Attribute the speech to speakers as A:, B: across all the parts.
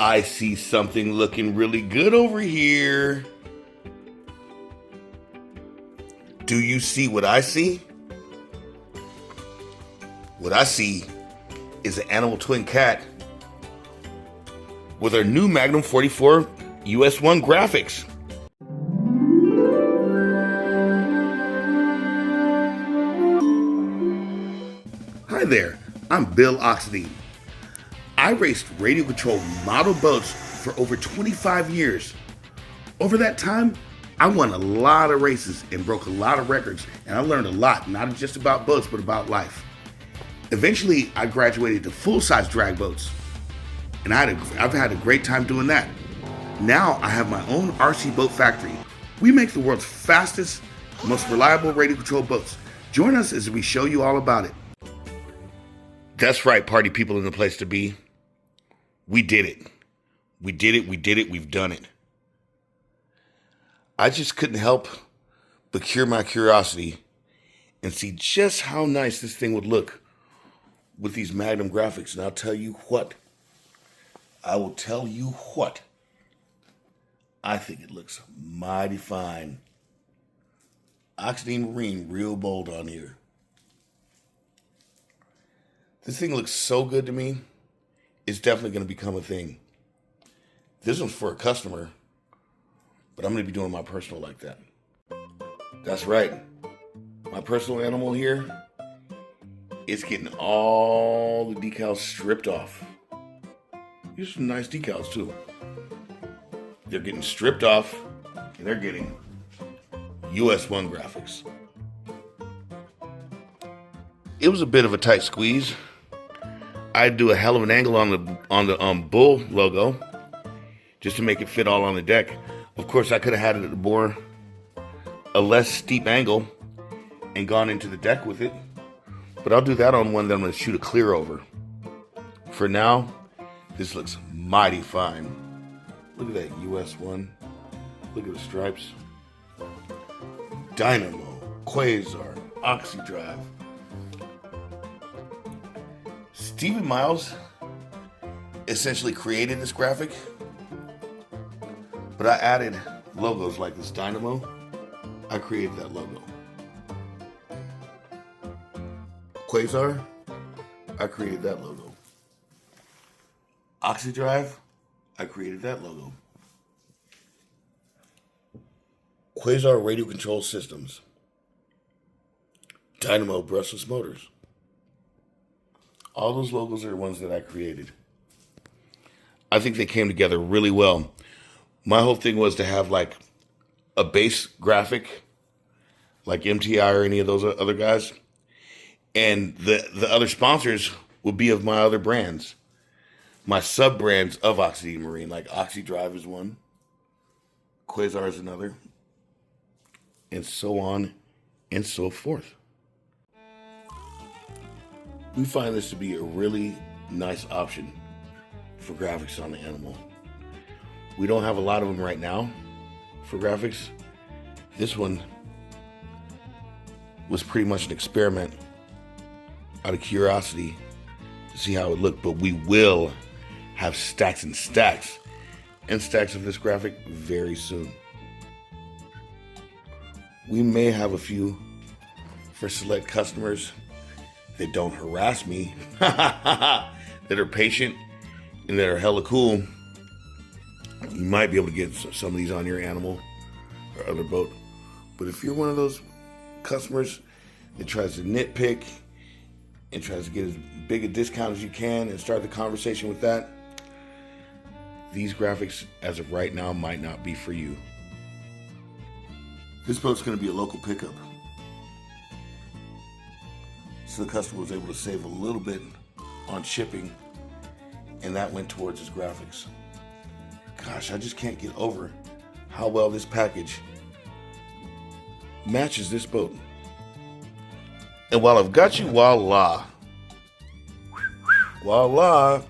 A: I see something looking really good over here. Do you see what I see? What I see is an animal twin cat with our new Magnum 44 US 1 graphics. Hi there, I'm Bill Oxidean. I raced radio controlled model boats for over 25 years. Over that time, I won a lot of races and broke a lot of records, and I learned a lot, not just about boats, but about life. Eventually, I graduated to full-size drag boats, and I've had a great time doing that. Now, I have my own RC boat factory. We make the world's fastest, most reliable radio-controlled boats. Join us as we show you all about it. That's right, party people in the place to be. We did it. We did it, we've done it. I just couldn't help but cure my curiosity and see just how nice this thing would look with these Magnum graphics. And I'll tell you what. I think it looks mighty fine. Oxidean Marine, real bold on here. This thing looks so good to me, it's definitely going to become a thing. This one's for a customer, but I'm going to be doing my personal like that. That's right. My personal animal here, it's getting all the decals stripped off. These are some nice decals too. They're getting stripped off, and they're getting US 1 graphics. It was a bit of a tight squeeze. I'd do a hell of an angle on the bull logo just to make it fit all on the deck. Of course, I could have had it more a less steep angle and gone into the deck with it, but I'll do that on one that I'm going to shoot a clear over. For now, this looks mighty fine. Look at that US 1. Look at the stripes. Dynamo, Quazar, Oxidrive. Stephen Miles essentially created this graphic, but I added logos like this Dynamo. I created that logo. Quazar, I created that logo. Oxidrive, I created that logo. Quazar Radio Control Systems. Dynamo Brushless Motors. All those logos are ones that I created. I think they came together really well. My whole thing was to have like a base graphic, like MTI or any of those other guys. And the other sponsors would be of my other brands. My sub-brands of Oxidean Marine, like Oxidrive is one. Quazar is another. And so on and so forth. We find this to be a really nice option for graphics on the animal. We don't have a lot of them right now for graphics. This one was pretty much an experiment out of curiosity to see how it would look, but we will have stacks and stacks of this graphic very soon. We may have a few for select customers that don't harass me, that are patient and that are hella cool. You might be able to get some of these on your animal or other boat. But if you're one of those customers that tries to nitpick and tries to get as big a discount as you can and start the conversation with that, these graphics, as of right now, might not be for you. This boat's going to be a local pickup. So the customer was able to save a little bit on shipping, and that went towards his graphics. Gosh, I just can't get over how well this package matches this boat. And while I've got you, voila. Voila.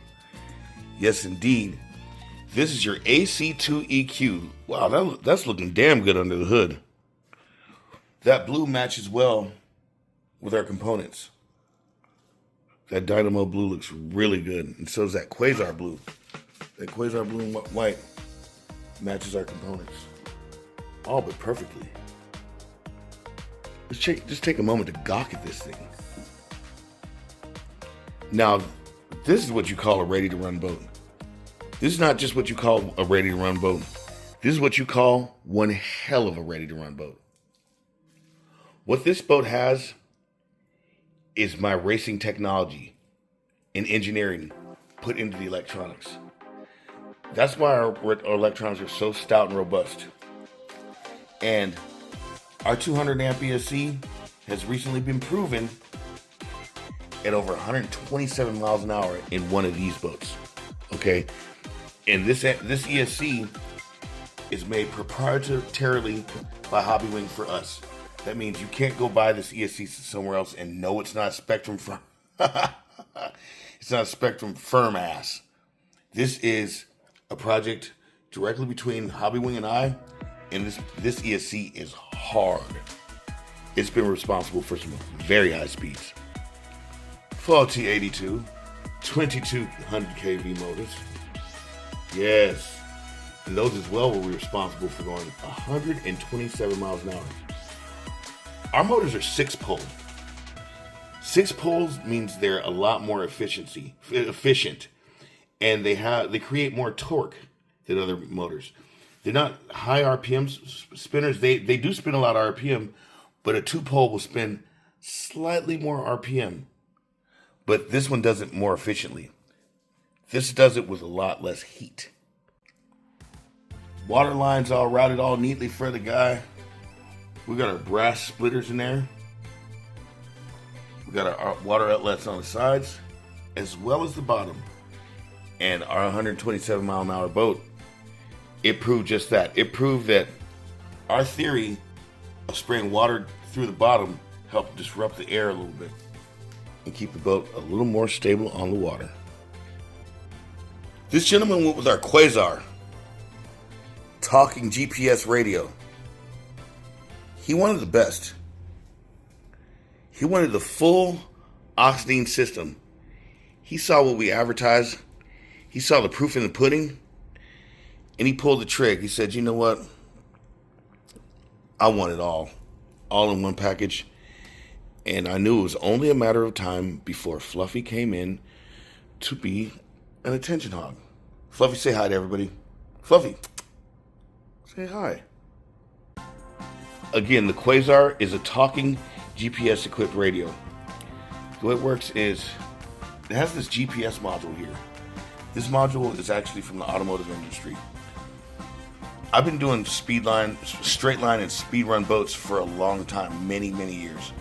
A: Yes, indeed. This is your AC2 EQ. Wow, that's looking damn good under the hood. That blue matches well with our components. That Dynamo blue looks really good, and so does that Quazar blue. That Quazar blue and white matches our components. All but perfectly. Just take a moment to gawk at this thing. Now, this is what you call a ready-to-run boat. This is not just what you call a ready-to-run boat. This is what you call one hell of a ready-to-run boat. What this boat has is my racing technology and engineering put into the electronics. That's why our electronics are so stout and robust. And our 200 amp ESC has recently been proven at over 127 miles an hour in one of these boats. Okay? And this ESC is made proprietarily by Hobbywing for us. That means you can't go buy this ESC somewhere else and know it's not Spectrum firm. It's not Spectrum firm ass. This is a project directly between Hobbywing and I, and this ESC is hard. It's been responsible for some very high speeds. Full T82, 2200 kV motors. Yes. And those as well were responsible for going 127 miles an hour. Our motors are 6-pole. 6 poles means they're a lot more efficient, and they create more torque than other motors. They're not high RPM spinners. They do spin a lot of RPM, but a 2-pole will spin slightly more RPM. But this one does it more efficiently. This does it with a lot less heat. Water lines all routed all neatly for the guy. We got our brass splitters in there. We got our water outlets on the sides, as well as the bottom. And our 127 mile an hour boat, it proved just that. It proved that our theory of spraying water through the bottom helped disrupt the air a little bit and keep the boat a little more stable on the water. This gentleman went with our Quazar talking GPS radio. He wanted the best. He wanted the full Oxidean system. He saw what we advertised. He saw the proof in the pudding. And he pulled the trick. He said, you know what? I want it all in one package. And I knew it was only a matter of time before Fluffy came in to be an attention hog. Fluffy, say hi to everybody. Fluffy, say hi. Again, the Quazar is a talking GPS equipped radio. The way it works is it has this GPS module here. This module is actually from the automotive industry. I've been doing straight line and speed run boats for a long time, many, many years.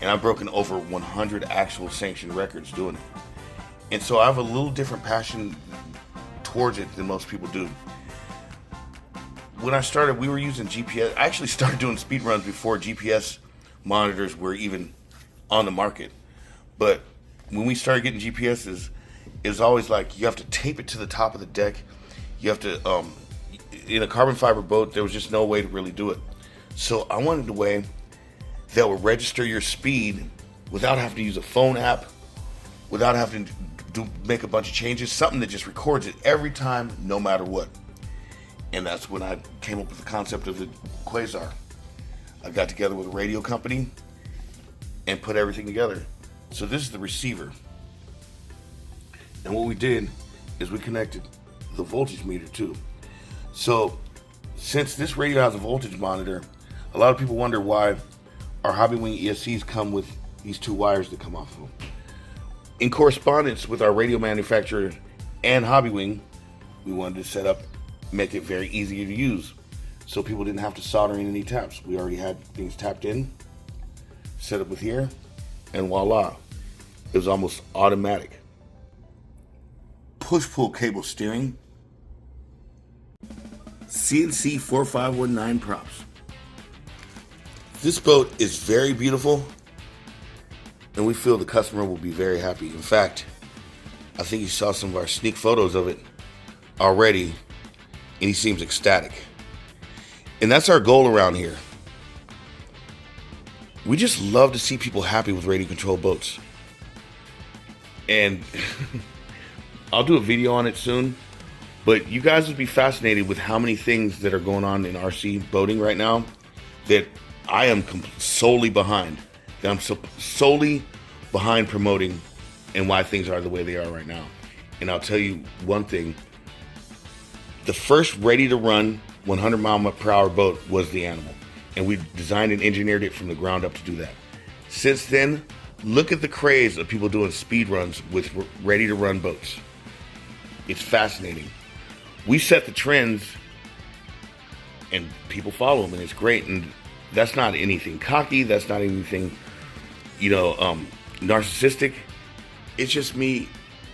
A: And I've broken over 100 actual sanctioned records doing it. And so I have a little different passion towards it than most people do. When I started, we were using GPS. I actually started doing speed runs before GPS monitors were even on the market. But when we started getting GPSs, it was always like you have to tape it to the top of the deck. You have to, in a carbon fiber boat, there was just no way to really do it. So I wanted a way that would register your speed without having to use a phone app, without having to make a bunch of changes, something that just records it every time, no matter what. And that's when I came up with the concept of the Quazar. I got together with a radio company and put everything together. So this is the receiver. And what we did is we connected the voltage meter too. So since this radio has a voltage monitor, a lot of people wonder why our Hobbywing ESCs come with these 2 wires that come off of them. In correspondence with our radio manufacturer and Hobbywing, we wanted to set up, make it very easy to use, so people didn't have to solder in any taps. We already had things tapped in, set up with here, and voila, it was almost automatic. Push-pull cable steering, CNC 4519 props. This boat is very beautiful, and we feel the customer will be very happy. In fact, I think he saw some of our sneak photos of it already, and he seems ecstatic. And that's our goal around here. We just love to see people happy with radio control boats. And I'll do a video on it soon, But you guys would be fascinated with how many things that are going on in RC boating right now that I am solely behind. That I'm solely behind promoting, and why things are the way they are right now. And I'll tell you one thing. The first ready-to-run 100-mile-per-hour boat was the Animal. And we designed and engineered it from the ground up to do that. Since then, look at the craze of people doing speed runs with ready-to-run boats. It's fascinating. We set the trends, and people follow them, and it's great. And that's not anything cocky. That's not anything, narcissistic. It's just me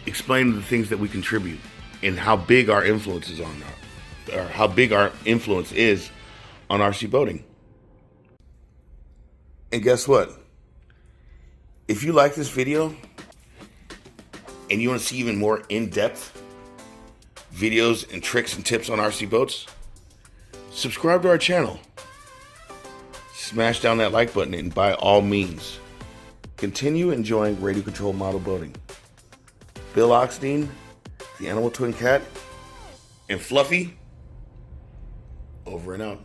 A: explaining the things that we contribute and how big our influence is on how big our influence is on RC boating. And guess what? If you like this video and you want to see even more in-depth videos and tricks and tips on RC boats, subscribe to our channel. Smash down that like button, and by all means, continue enjoying radio control model boating. Bill Oxidean, the Animal Twin Cat, and Fluffy, over and out.